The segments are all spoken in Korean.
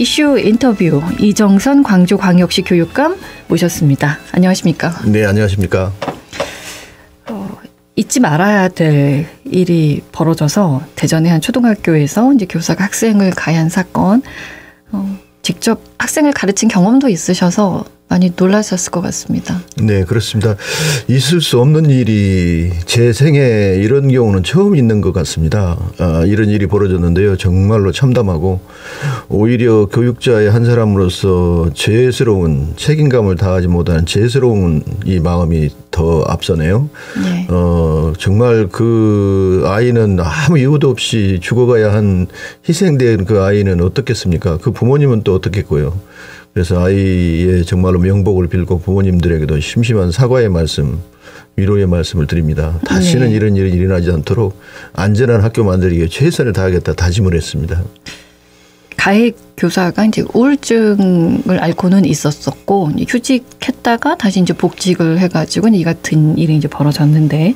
이슈 인터뷰 이정선 광주광역시 교육감 모셨습니다. 안녕하십니까? 네, 안녕하십니까? 잊지 말아야 될 일이 벌어져서 대전의 한 초등학교에서 이제 교사가 학생을 가해한 사건, 직접 학생을 가르친 경험도 있으셔서 많이 놀라셨을 것 같습니다. 네, 그렇습니다. 있을 수 없는 일이 제 생에 이런 경우는 처음 있는 것 같습니다. 이런 일이 벌어졌는데요. 정말로 참담하고 오히려 교육자의 한 사람으로서 죄스러운 책임감을 다하지 못하는 죄스러운 이 마음이 더 앞서네요. 네. 정말 그 아이는 아무 이유도 없이 죽어가야 한 희생된 그 아이는 어떻겠습니까? 그 부모님은 또 어떻겠고요. 그래서 아이의 정말로 명복을 빌고 부모님들에게도 심심한 사과의 말씀, 위로의 말씀을 드립니다. 다시는 네. 이런 일이 일어나지 않도록 안전한 학교 만들기 위해 최선을 다하겠다 다짐을 했습니다. 가해 교사가 이제 우울증을 앓고는 있었었고 휴직했다가 다시 이제 복직을 해가지고 이 같은 일이 이제 벌어졌는데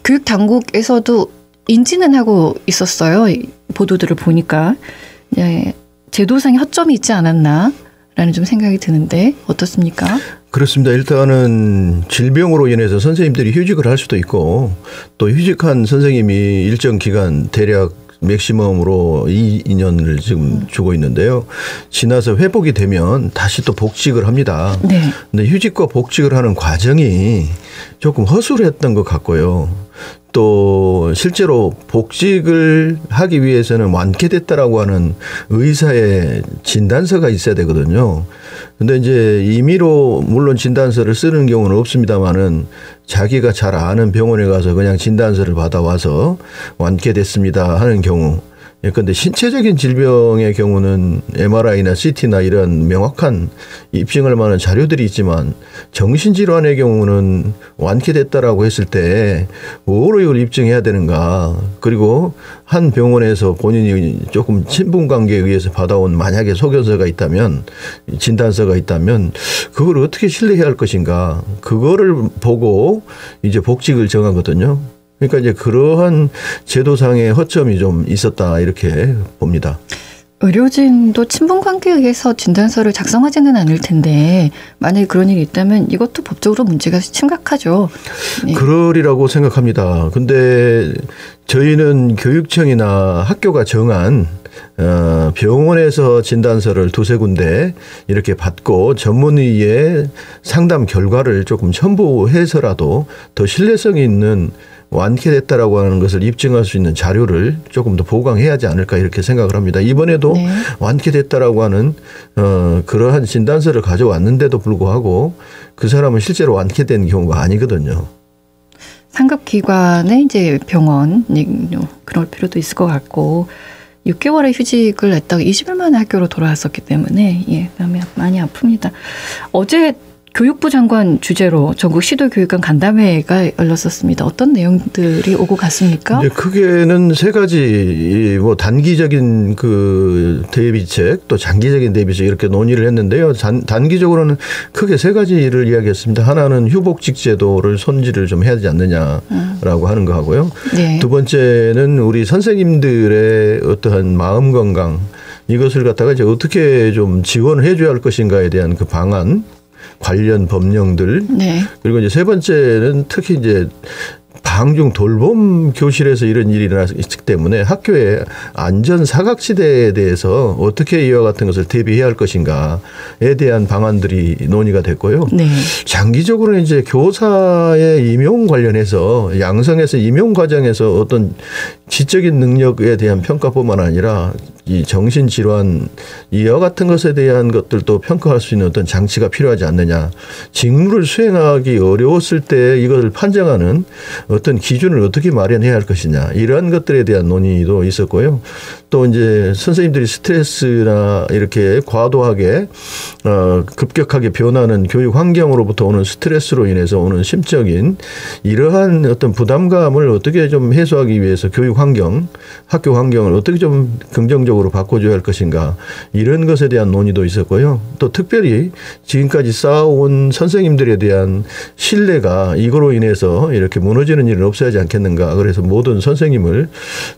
교육 당국에서도 인지는 하고 있었어요. 보도들을 보니까 제도상의 허점이 있지 않았나. 라는 좀 생각이 드는데 어떻습니까? 그렇습니다. 일단은 질병으로 인해서 선생님들이 휴직을 할 수도 있고 또 휴직한 선생님이 일정 기간 대략 맥시멈으로 2년을 지금 주고 있는데요. 지나서 회복이 되면 다시 또 복직을 합니다. 네. 근데 휴직과 복직을 하는 과정이 조금 허술했던 것 같고요. 또 실제로 복직을 하기 위해서는 완쾌됐다라고 하는 의사의 진단서가 있어야 되거든요. 근데 이제 임의로 물론 진단서를 쓰는 경우는 없습니다만은 자기가 잘 아는 병원에 가서 그냥 진단서를 받아와서 완쾌됐습니다 하는 경우. 그런데 신체적인 질병의 경우는 MRI나 CT나 이런 명확한 입증할 만한 자료들이 있지만 정신질환의 경우는 완쾌됐다라고 했을 때 뭐로 이걸 입증해야 되는가. 그리고 한 병원에서 본인이 조금 친분관계에 의해서 받아온 만약에 소견서가 있다면 진단서가 있다면 그걸 어떻게 신뢰해야 할 것인가. 그거를 보고 이제 복직을 정하거든요. 그러니까 이제 그러한 제도상의 허점이 좀 있었다 이렇게 봅니다. 의료진도 친분관계에 의해서 진단서를 작성하지는 않을 텐데 만약에 그런 일이 있다면 이것도 법적으로 문제가 심각하죠. 네. 그러리라고 생각합니다. 근데 저희는 교육청이나 학교가 정한 병원에서 진단서를 두세 군데 이렇게 받고 전문의의 상담 결과를 조금 첨부해서라도 더 신뢰성이 있는 완쾌됐다라고 하는 것을 입증할 수 있는 자료를 조금 더 보강해야 하지 않을까 이렇게 생각을 합니다. 이번에도 네. 완쾌됐다라고 하는 그러한 진단서를 가져왔는데도 불구하고 그 사람은 실제로 완쾌된 경우가 아니거든요. 상급기관의 이제 병원 그럴 필요도 있을 것 같고 6개월의 휴직을 했다가 20일 만에 학교로 돌아왔었기 때문에 많이 아픕니다. 어제 교육부 장관 주재로 전국 시도교육감 간담회가 열렸었습니다. 어떤 내용들이 오고 갔습니까? 네, 크게는 세 가지 뭐 단기적인 그 대비책 또 장기적인 대비책 이렇게 논의를 했는데요. 단기적으로는 크게 세 가지를 이야기했습니다. 하나는 휴복직 제도를 손질을 좀 해야 되지 않느냐라고 하는 거 하고요. 네. 두 번째는 우리 선생님들의 어떠한 마음 건강 이것을 갖다가 이제 어떻게 좀 지원을 해줘야 할 것인가에 대한 그 방안. 관련 법령들 네. 그리고 이제 세 번째는 특히 이제 방중 돌봄 교실에서 이런 일이 일어났기 때문에 학교의 안전 사각지대에 대해서 어떻게 이와 같은 것을 대비해야 할 것인가에 대한 방안들이 논의가 됐고요. 네. 장기적으로는 이제 교사의 임용 관련해서 양성에서 임용 과정에서 어떤 지적인 능력에 대한 평가뿐만 아니라 이 정신질환 이와 같은 것에 대한 것들도 평가할 수 있는 어떤 장치가 필요하지 않느냐. 직무를 수행하기 어려웠을 때 이것을 판정하는 어떤 기준을 어떻게 마련해야 할 것이냐. 이러한 것들에 대한 논의도 있었고요. 또 이제 선생님들이 스트레스나 이렇게 과도하게 급격하게 변하는 교육 환경으로부터 오는 스트레스로 인해서 오는 심적인 이러한 어떤 부담감을 어떻게 좀 해소하기 위해서 교육 환경, 학교 환경을 어떻게 좀 긍정적으로 긍정적으로 바꿔줘야 할 것인가 이런 것에 대한 논의도 있었고요. 또 특별히 지금까지 쌓아온 선생님들에 대한 신뢰가 이거로 인해서 이렇게 무너지는 일은 없어야지 않겠는가. 그래서 모든 선생님을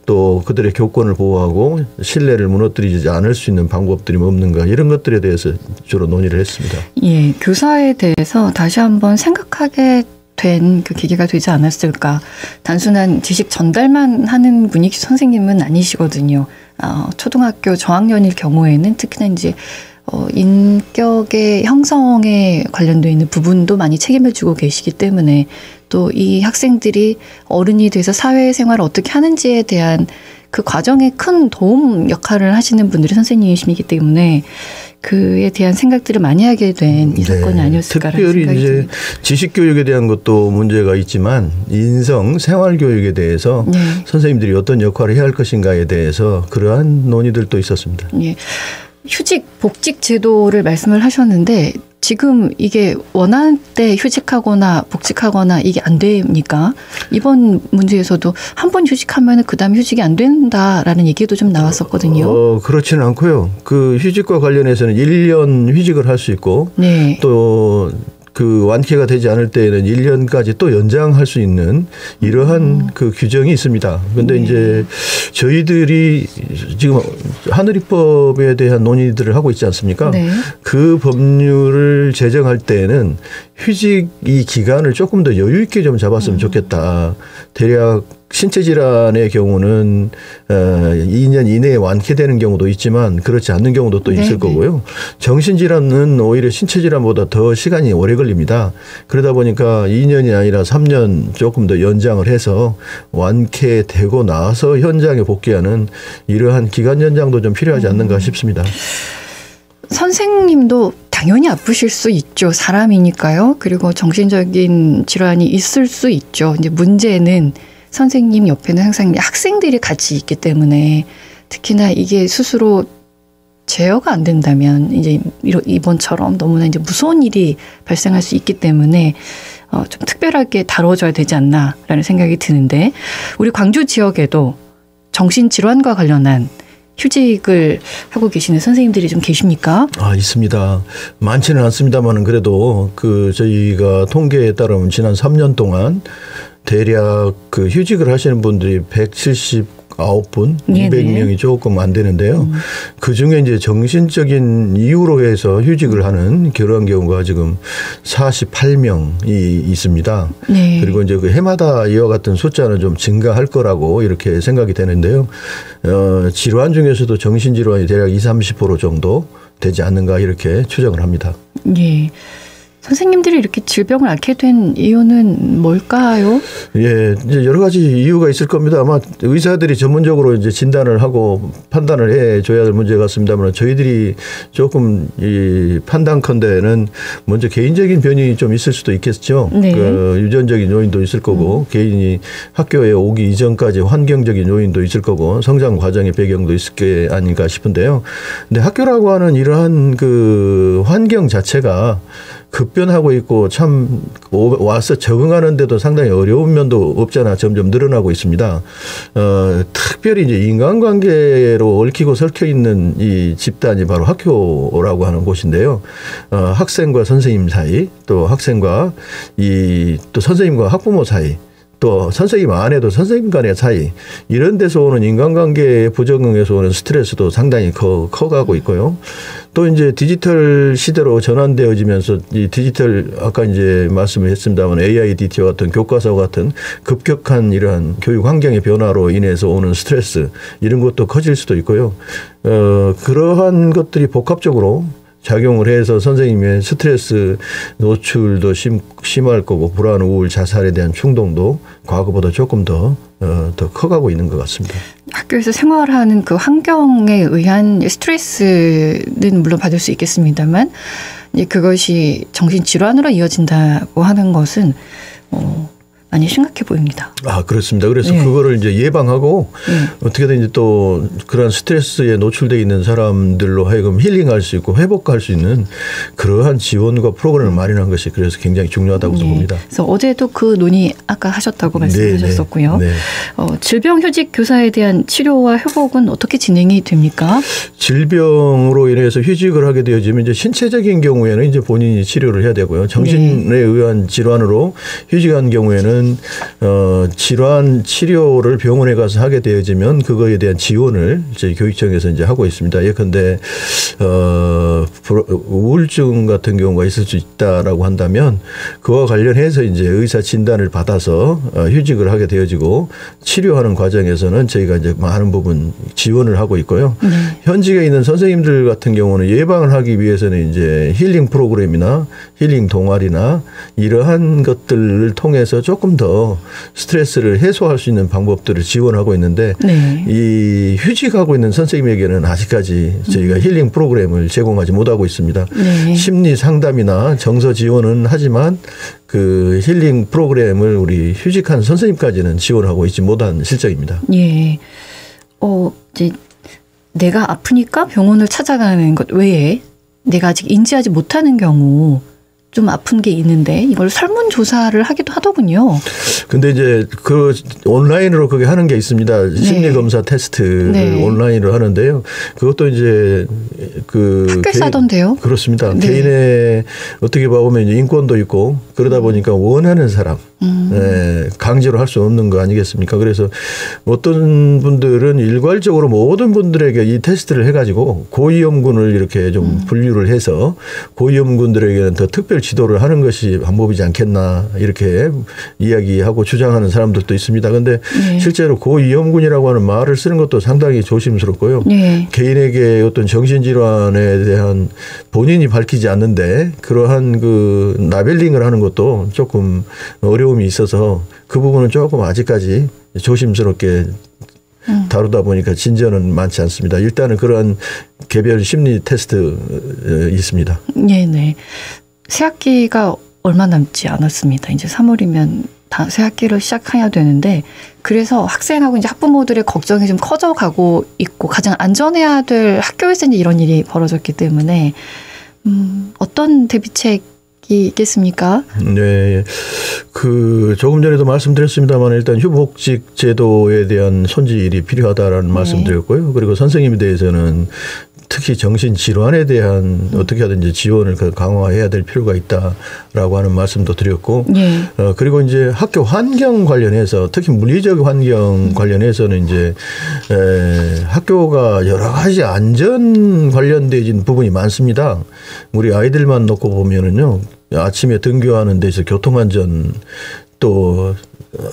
또 그들의 교권을 보호하고 신뢰를 무너뜨리지 않을 수 있는 방법들이 없는가 이런 것들에 대해서 주로 논의를 했습니다. 예, 교사에 대해서 다시 한번 생각하게 된 그 계기가 되지 않았을까. 단순한 지식 전달만 하는 분이 선생님은 아니시거든요. 초등학교 저학년일 경우에는 특히나 이제 인격의 형성에 관련되어 있는 부분도 많이 책임을 지고 계시기 때문에 또 이 학생들이 어른이 돼서 사회생활을 어떻게 하는지에 대한 그 과정에 큰 도움 역할을 하시는 분들이 선생님이시기 때문에 그에 대한 생각들을 많이 하게 된 이 사건이 아니었을까라는 특별히 생각이 이제 듭니다. 지식교육에 대한 것도 문제가 있지만 인성, 생활교육에 대해서 선생님들이 어떤 역할을 해야 할 것인가에 대해서 그러한 논의들도 있었습니다. 예. 휴직, 복직 제도를 말씀을 하셨는데 지금 이게 원할 때 휴직하거나 복직하거나 이게 안 됩니까? 이번 문제에서도 한 번 휴직하면 그다음 휴직이 안 된다라는 얘기도 좀 나왔었거든요. 그렇지는 않고요. 그 휴직과 관련해서는 1년 휴직을 할 수 있고 네. 또 그 완쾌가 되지 않을 때에는 1년까지 또 연장할 수 있는 이러한 그 규정이 있습니다. 그런데 이제 저희들이 지금 하늘입법에 대한 논의들을 하고 있지 않습니까? 네. 그 법률을 제정할 때에는 휴직 이 기간을 조금 더 여유 있게 좀 잡았으면 좋겠다. 대략 신체 질환의 경우는 2년 이내에 완쾌되는 경우도 있지만 그렇지 않는 경우도 또 있을 거고요. 정신 질환은 오히려 신체 질환보다 더 시간이 오래 걸립니다. 그러다 보니까 2년이 아니라 3년 조금 더 연장을 해서 완쾌되고 나서 현장에 복귀하는 이러한 기간 연장도 좀 필요하지 않는가 싶습니다. 선생님도 당연히 아프실 수 있죠. 사람이니까요. 그리고 정신적인 질환이 있을 수 있죠. 이제 문제는 선생님 옆에는 항상 학생들이 같이 있기 때문에 특히나 이게 스스로 제어가 안 된다면 이제 이번처럼 너무나 이제 무서운 일이 발생할 수 있기 때문에 좀 특별하게 다뤄줘야 되지 않나라는 생각이 드는데 우리 광주 지역에도 정신질환과 관련한 휴직을 하고 계시는 선생님들이 좀 계십니까? 있습니다. 많지는 않습니다만은 그래도 그 저희가 통계에 따르면 지난 3년 동안 대략 그 휴직을 하시는 분들이 179분, 200명이 조금 안 되는데요. 그 중에 이제 정신적인 이유로 해서 휴직을 하는 그런 경우가 지금 48명이 있습니다. 네. 그리고 이제 그 해마다 이와 같은 숫자는 좀 증가할 거라고 이렇게 생각이 되는데요. 질환 중에서도 정신질환이 대략 20-30% 정도 되지 않는가 이렇게 추정을 합니다. 네. 선생님들이 이렇게 질병을 앓게 된 이유는 뭘까요? 예, 이제 여러 가지 이유가 있을 겁니다. 아마 의사들이 전문적으로 이제 진단을 하고 판단을 해 줘야 할 문제 같습니다만 저희들이 조금 이 판단컨대는 먼저 개인적인 변이 좀 있을 수도 있겠죠. 네. 그 유전적인 요인도 있을 거고 개인이 학교에 오기 이전까지 환경적인 요인도 있을 거고 성장 과정의 배경도 있을 게 아닌가 싶은데요. 근데 학교라고 하는 이러한 그 환경 자체가 급변하고 있고 참 와서 적응하는데도 상당히 어려운 면도 없잖아 점점 늘어나고 있습니다. 특별히 이제 인간관계로 얽히고 설켜 있는 이 집단이 바로 학교라고 하는 곳인데요. 학생과 선생님 사이, 또 학생과 또 선생님과 학부모 사이, 또 선생님 안에도 선생님 간의 사이 이런 데서 오는 인간관계의 부적응에서 오는 스트레스도 상당히 커가고 있고요. 또 이제 디지털 시대로 전환되어지면서 이 디지털 아까 이제 말씀을 했습니다만 AIDT와 같은 교과서와 같은 급격한 이러한 교육 환경의 변화로 인해서 오는 스트레스 이런 것도 커질 수도 있고요. 그러한 것들이 복합적으로 작용을 해서 선생님의 스트레스 노출도 심할 거고 불안, 우울, 자살에 대한 충동도 과거보다 조금 더 커가고 있는 것 같습니다. 학교에서 생활하는 그 환경에 의한 스트레스는 물론 받을 수 있겠습니다만 그것이 정신질환으로 이어진다고 하는 것은 많이 심각해 보입니다. 아, 그렇습니다. 그래서 네. 그거를 이제 예방하고 어떻게든 이제 또 그런 스트레스에 노출돼 있는 사람들로 하여금 힐링할 수 있고 회복할 수 있는 그러한 지원과 프로그램을 마련한 것이 그래서 굉장히 중요하다고 봅니다. 그래서 어제도 그 논의 아까 하셨다고 말씀하셨었고요. 네. 질병휴직 교사에 대한 치료와 회복은 어떻게 진행이 됩니까? 질병으로 인해서 휴직을 하게 되어지면 이제 신체적인 경우에는 이제 본인이 치료를 해야 되고요. 정신에 의한 질환으로 휴직한 경우에는 질환 치료를 병원에 가서 하게 되어지면 그거에 대한 지원을 저희 교육청에서 이제 하고 있습니다. 예컨대 우울증 같은 경우가 있을 수 있다라고 한다면 그와 관련해서 이제 의사 진단을 받아서 휴직을 하게 되어지고 치료하는 과정에서는 저희가 이제 많은 부분 지원을 하고 있고요. 현직에 있는 선생님들 같은 경우는 예방을 하기 위해서는 이제 힐링 프로그램이나 힐링 동아리나 이러한 것들을 통해서 조금 더 스트레스를 해소할 수 있는 방법들을 지원하고 있는데 이 휴직하고 있는 선생님에게는 아직까지 저희가 힐링 프로그램을 제공하지 못하고 있습니다. 심리 상담이나 정서 지원은 하지만 그 힐링 프로그램을 우리 휴직한 선생님까지는 지원하고 있지 못한 실정입니다. 예. 이제 내가 아프니까 병원을 찾아가는 것 외에 내가 아직 인지하지 못하는 경우 좀 아픈 게 있는데 이걸 설문조사를 하기도 하더군요. 근데 이제 그 온라인으로 그게 하는 게 있습니다. 심리검사 테스트를 온라인으로 하는데요. 그것도 이제 그 학교에서 하던데요. 그렇습니다. 개인의 어떻게 보면 인권도 있고 그러다 보니까 원하는 사람 강제로 할 수 없는 거 아니겠습니까? 그래서 어떤 분들은 일괄적으로 모든 분들에게 이 테스트를 해가지고 고위험군을 이렇게 좀 분류를 해서 고위험군들에게는 더 특별 지도를 하는 것이 방법이지 않겠나 이렇게 이야기하고 주장하는 사람들도 있습니다. 그런데 실제로 고위험군이라고 하는 말을 쓰는 것도 상당히 조심스럽고요. 개인에게 어떤 정신질환에 대한 본인이 밝히지 않는데 그러한 그 라벨링을 하는 것도 조금 어려움이 있어서 그 부분은 조금 아직까지 조심스럽게 다루다 보니까 진전은 많지 않습니다. 일단은 그러한 개별 심리 테스트 있습니다. 네네. 새학기가 얼마 남지 않았습니다. 이제 3월이면 다 새학기를 시작해야 되는데 그래서 학생하고 이제 학부모들의 걱정이 좀 커져가고 있고 가장 안전해야 될 학교에서 이제 이런 일이 벌어졌기 때문에 어떤 대비책이 있겠습니까? 네. 그 조금 전에도 말씀드렸습니다만 일단 휴복직 제도에 대한 손질이 필요하다라는 말씀드렸고요. 그리고 선생님에 대해서는 특히 정신질환에 대한 어떻게 하든지 지원을 강화해야 될 필요가 있다라고 하는 말씀도 드렸고 그리고 이제 학교 환경 관련해서 특히 물리적 환경 관련해서는 이제 학교가 여러 가지 안전 관련된 부분이 많습니다. 우리 아이들만 놓고 보면은요. 아침에 등교하는 데서 교통안전 또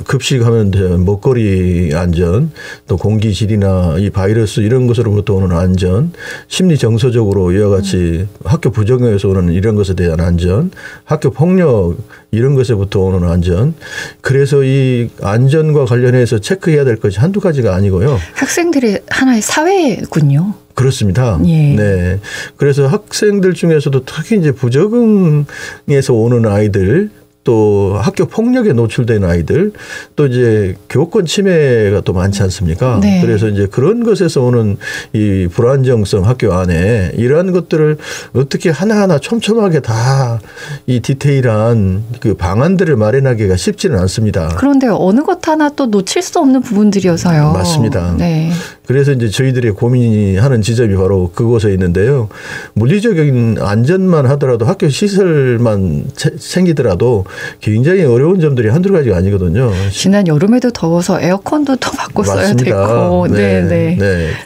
급식하면 먹거리 안전 또 공기질이나 이 바이러스 이런 것으로부터 오는 안전 심리 정서적으로 이와 같이 학교 부정에서 오는 이런 것에 대한 안전 학교 폭력 이런 것에부터 오는 안전 그래서 이 안전과 관련해서 체크해야 될 것이 한두 가지가 아니고요. 학생들의 하나의 사회군요. 그렇습니다. 네. 그래서 학생들 중에서도 특히 이제 부적응에서 오는 아이들 또 학교 폭력에 노출된 아이들 또 이제 교권 침해가 또 많지 않습니까? 그래서 이제 그런 것에서 오는 이 불안정성 학교 안에 이러한 것들을 어떻게 하나하나 촘촘하게 다 이 디테일한 그 방안들을 마련하기가 쉽지는 않습니다. 그런데 어느 것 하나 또 놓칠 수 없는 부분들이어서요. 맞습니다. 그래서 이제 저희들이 고민이 하는 지점이 바로 그곳에 있는데요. 물리적인 안전만 하더라도 학교 시설만 생기더라도 굉장히 어려운 점들이 한두 가지가 아니거든요. 지난 여름에도 더워서 에어컨도 더 바꿔 써야 되고.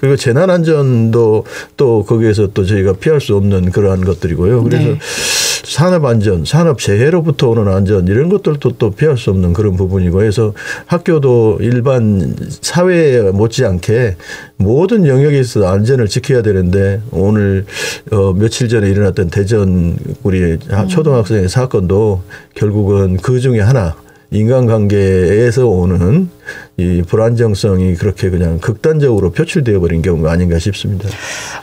그리고 재난안전도 또 거기에서 또 저희가 피할 수 없는 그러한 것들이고요. 그래서 산업안전, 산업재해로부터 오는 안전 이런 것들도 또 피할 수 없는 그런 부분이고 해서 학교도 일반 사회에 못지않게 모든 영역에 있어서 안전을 지켜야 되는데 오늘 며칠 전에 일어났던 대전 우리 초등학생의 사건도 결국은 그 중에 하나 인간관계에서 오는 이 불안정성이 그렇게 그냥 극단적으로 표출되어 버린 경우가 아닌가 싶습니다.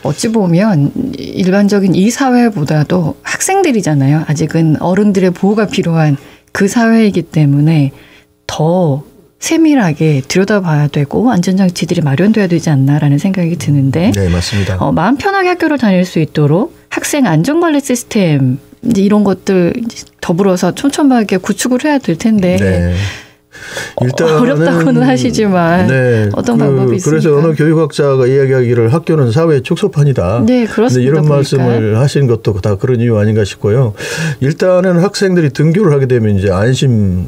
어찌 보면 일반적인 이 사회보다도 학생들이잖아요. 아직은 어른들의 보호가 필요한 그 사회이기 때문에 더 세밀하게 들여다봐야 되고 안전장치들이 마련돼야 되지 않나라는 생각이 드는데 네, 맞습니다. 마음 편하게 학교를 다닐 수 있도록 학생 안전관리 시스템 이제 이런 것들 더불어서 촘촘하게 구축을 해야 될 텐데 네. 일단은 어렵다고는 하시지만 네, 어떤 방법이 있습니까? 그래서 어느 교육학자가 이야기하기를 학교는 사회의 축소판이다. 네, 그렇습니다. 이런 보니까. 말씀을 하신 것도 다 그런 이유 아닌가 싶고요. 일단은 학생들이 등교를 하게 되면 이제 안심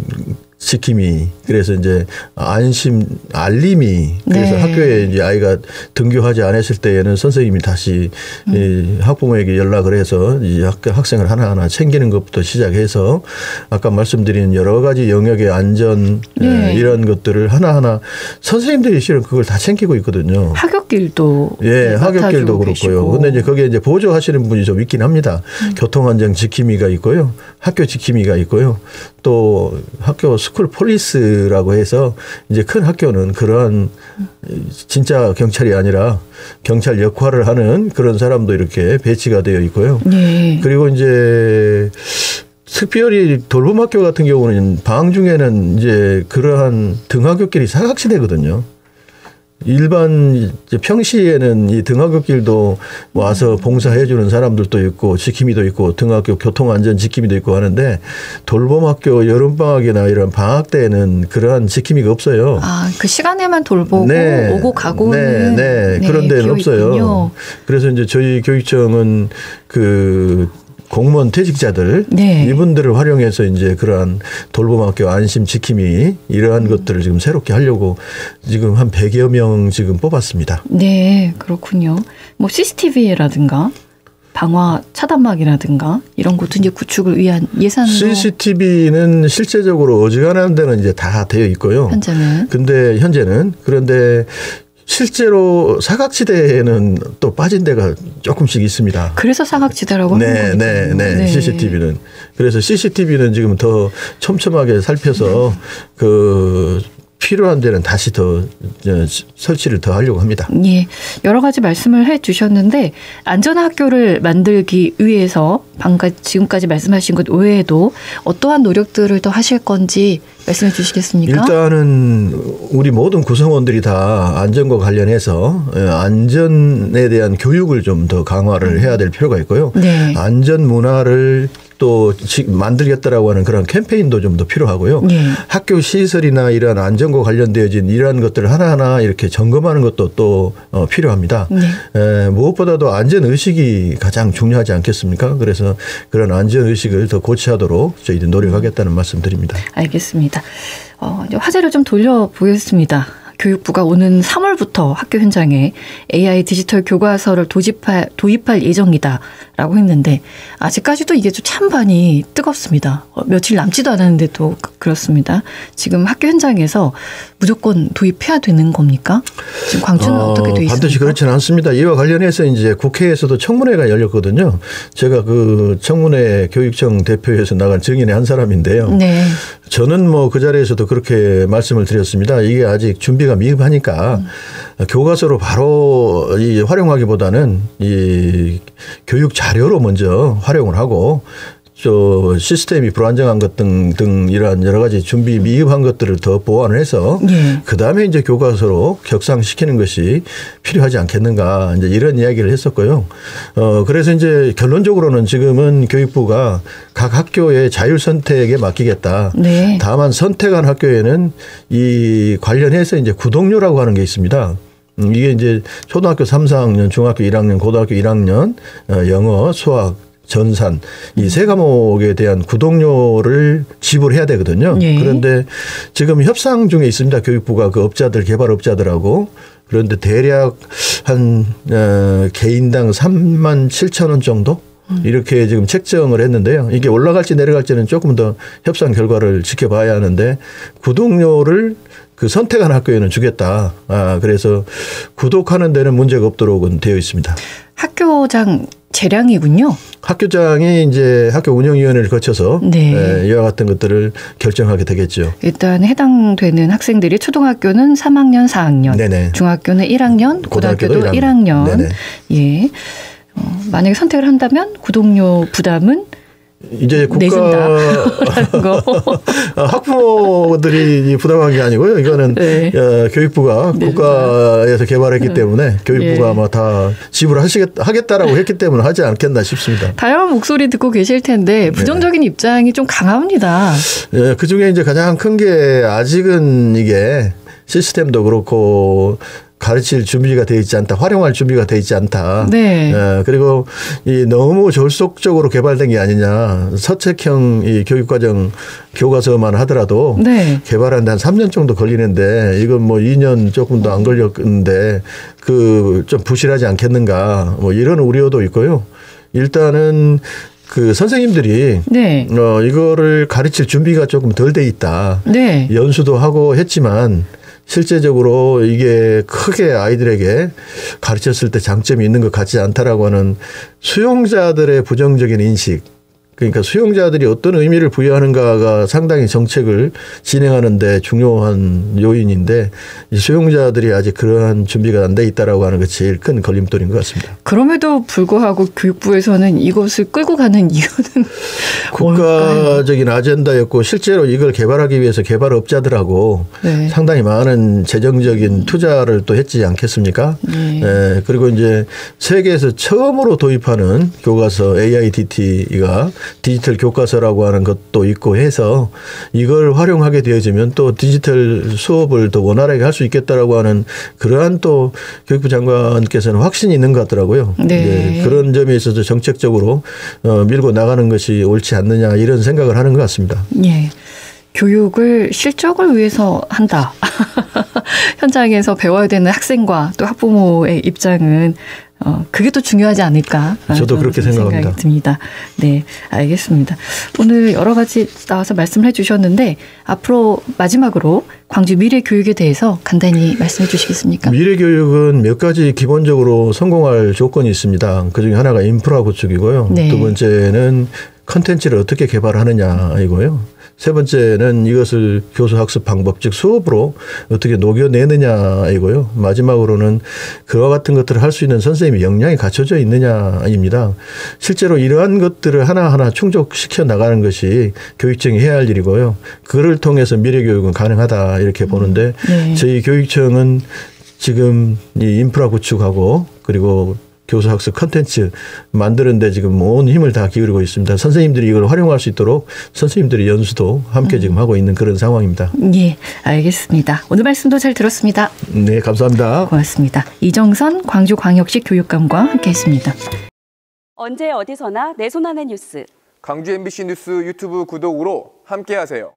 지킴이 그래서 이제 안심 알림이 그래서 네. 학교에 이제 아이가 등교하지 않았을 때에는 선생님이 다시 이 학부모에게 연락을 해서 이 학생을 하나하나 챙기는 것부터 시작해서 아까 말씀드린 여러 가지 영역의 안전 네. 이런 것들을 하나하나 선생님들이 실은 그걸 다 챙기고 있거든요. 하굣길도 예, 하굣길도 그렇고요. 계시고. 근데 이제 거기에 이제 보조하시는 분이 좀 있긴 합니다. 교통안전 지킴이가 있고요. 학교 지킴이가 있고요. 또 학교 스쿨 폴리스라고 해서 이제 큰 학교는 그러한 진짜 경찰이 아니라 경찰 역할을 하는 그런 사람도 이렇게 배치가 되어 있고요. 네. 그리고 이제 특별히 돌봄학교 같은 경우는 방학 중에는 이제 그러한 등하굣길이 사각지대거든요. 일반 이제 평시에는 이 등하굣길도 와서 봉사해 주는 사람들도 있고 지킴이도 있고 등하교 교통안전 지킴이도 있고 하는데 돌봄학교 여름방학이나 이런 방학 때는 그러한 지킴이가 없어요. 아, 그 시간에만 돌보고 네. 오고 가고는 네. 그런 데는 없어요. 있군요. 그래서 이제 저희 교육청은 그 공무원 퇴직자들 네. 이분들을 활용해서 이제 그러한 돌봄학교 안심 지킴이 이러한 것들을 지금 새롭게 하려고 지금 한 100여 명 지금 뽑았습니다. 네, 그렇군요. 뭐 CCTV라든가 방화 차단막이라든가 이런 것도 이제 구축을 위한 예산으로 CCTV는 실제적으로 어지간한 데는 이제 다 되어 있고요. 현재는 그런데 실제로 사각지대에는 또 빠진 데가 조금씩 있습니다. 그래서 사각지대라고 하는 거예요. 네. CCTV는. 그래서 CCTV는 지금 더 촘촘하게 살펴서 그 필요한 데는 다시 더 설치를 더 하려고 합니다. 예, 여러 가지 말씀을 해 주셨는데 안전한 학교를 만들기 위해서 방금 지금까지 말씀하신 것 외에도 어떠한 노력들을 더 하실 건지 말씀해 주시겠습니까? 일단은 우리 모든 구성원들이 다 안전과 관련해서 안전에 대한 교육을 좀 더 강화를 해야 될 필요가 있고요. 네. 안전 문화를 또 만들겠다라고 하는 그런 캠페인도 좀 더 필요하고요. 네. 학교 시설이나 이런 안전과 관련되어진 이러한 것들을 하나하나 이렇게 점검하는 것도 또 필요합니다. 네. 무엇보다도 안전 의식이 가장 중요하지 않겠습니까? 그래서 그런 안전 의식을 더 고취하도록 저희들이 노력하겠다는 말씀드립니다. 알겠습니다. 이제 화제를 좀 돌려보겠습니다. 교육부가 오는 3월부터 학교 현장에 AI 디지털 교과서를 도입할 예정이다라고 했는데 아직까지도 이게 좀 찬반이 뜨겁습니다. 며칠 남지도 않았는데 또 그렇습니다. 지금 학교 현장에서 무조건 도입해야 되는 겁니까? 지금 광주는 어떻게 돼 있습니까? 반드시 그렇지는 않습니다. 이와 관련해서 이제 국회에서도 청문회가 열렸거든요. 제가 그 청문회 교육청 대표에서 나간 증인의 한 사람인데요. 네. 저는 뭐 그 자리에서도 그렇게 말씀을 드렸습니다. 이게 아직 준비가 미흡하니까 교과서로 바로 활용하기보다는 이 교육 자료로 먼저 활용을 하고 저 시스템이 불안정한 것 등 이러한 여러 가지 준비 미흡한 것들을 더 보완을 해서 그다음에 이제 교과서로 격상시키는 것이 필요하지 않겠는가 이제 이런 이야기를 했었고요. 그래서 이제 결론적으로는 지금은 교육부가 각 학교의 자율 선택에 맡기겠다. 네. 다만 선택한 학교에는 이 관련해서 이제 구독료라고 하는 게 있습니다. 이게 이제 초등학교 3, 4학년, 중학교 1학년, 고등학교 1학년 영어, 수학 전산 이 세 과목에 대한 구독료를 지불해야 되거든요. 예. 그런데 지금 협상 중에 있습니다. 교육부가 그 업자들 개발업자들하고 그런데 대략 한 개인당 3만 7천 원 정도 이렇게 지금 책정을 했는데요. 이게 올라갈지 내려갈지는 조금 더 협상 결과를 지켜봐야 하는데 구독료를 그 선택한 학교에는 주겠다. 그래서 구독하는 데는 문제가 없도록은 되어 있습니다. 학교장 재량이군요. 학교장이 이제 학교 운영위원회를 거쳐서 이와 같은 것들을 결정하게 되겠죠. 일단 해당되는 학생들이 초등학교는 3학년, 4학년, 네네. 중학교는 1학년, 고등학교도 1학년. 네네. 예. 만약에 선택을 한다면 구독료 부담은 이제 내준다라는 거. 학부모들이 부담한 게 아니고요. 이거는 네. 교육부가 내준다. 국가에서 개발했기 때문에 교육부가 아마 다 지불하겠다라고 했기 때문에 하지 않겠나 싶습니다. 다양한 목소리 듣고 계실 텐데 부정적인 입장이 좀 강합니다. 네, 그중에 이제 가장 큰 게 아직은 이게 시스템도 그렇고 가르칠 준비가 되어 있지 않다. 활용할 준비가 되어 있지 않다. 네. 그리고 이 너무 졸속적으로 개발된 게 아니냐. 서책형 이 교육과정 교과서만 하더라도 네. 개발하는데 한 3년 정도 걸리는데 이건 뭐 2년 조금도 안 걸렸는데 그 좀 부실하지 않겠는가. 뭐 이런 우려도 있고요. 일단은 그 선생님들이 네. 이거를 가르칠 준비가 조금 덜 돼 있다. 네. 연수도 하고 했지만 실제적으로 이게 크게 아이들에게 가르쳤을 때 장점이 있는 것 같지 않다라고 하는 수용자들의 부정적인 인식. 그러니까 수용자들이 어떤 의미를 부여하는가가 상당히 정책을 진행하는 데 중요한 요인인데 이 수용자들이 아직 그러한 준비가 안 돼 있다라고 하는 것이 제일 큰 걸림돌인 것 같습니다. 그럼에도 불구하고 교육부에서는 이것을 끌고 가는 이유는 국가적인 아젠다였고 실제로 이걸 개발하기 위해서 개발업자들하고 네. 상당히 많은 재정적인 투자를 또 했지 않겠습니까? 네, 그리고 이제 세계에서 처음으로 도입하는 교과서 AIDT가 디지털 교과서라고 하는 것도 있고 해서 이걸 활용하게 되어지면 또 디지털 수업을 더 원활하게 할 수 있겠다라고 하는 그러한 또 교육부 장관께서는 확신이 있는 것 같더라고요. 네. 네. 그런 점에 있어서 정책적으로 밀고 나가는 것이 옳지 않느냐 이런 생각을 하는 것 같습니다. 네. 교육을 실적을 위해서 한다. 현장에서 배워야 되는 학생과 또 학부모의 입장은 그게 또 중요하지 않을까. 저도 그렇게 생각합니다. 생각이 듭니다. 네, 알겠습니다. 오늘 여러 가지 나와서 말씀을 해주셨는데 앞으로 마지막으로 광주 미래교육에 대해서 간단히 말씀해 주시겠습니까? 미래교육은 몇 가지 기본적으로 성공할 조건이 있습니다. 그중에 하나가 인프라 구축이고요. 네. 두 번째는 컨텐츠를 어떻게 개발하느냐 이거요. 세 번째는 이것을 교수 학습 방법 즉 수업으로 어떻게 녹여내느냐 이고요. 마지막으로는 그와 같은 것들을 할 수 있는 선생님의 역량이 갖춰져 있느냐입니다. 실제로 이러한 것들을 하나하나 충족시켜 나가는 것이 교육청이 해야 할 일이고요. 그를 통해서 미래교육은 가능하다 이렇게 보는데 네. 저희 교육청은 지금 이 인프라 구축하고 그리고 교수학습 컨텐츠 만드는 데 지금 온 힘을 다 기울이고 있습니다. 선생님들이 이걸 활용할 수 있도록 선생님들이 연수도 함께 지금 하고 있는 그런 상황입니다. 예, 알겠습니다. 오늘 말씀도 잘 들었습니다. 네, 감사합니다. 고맙습니다. 이정선 광주광역시 교육감과 함께했습니다. 언제 어디서나 내 손 안의 뉴스. 광주 MBC 뉴스 유튜브 구독으로 함께하세요.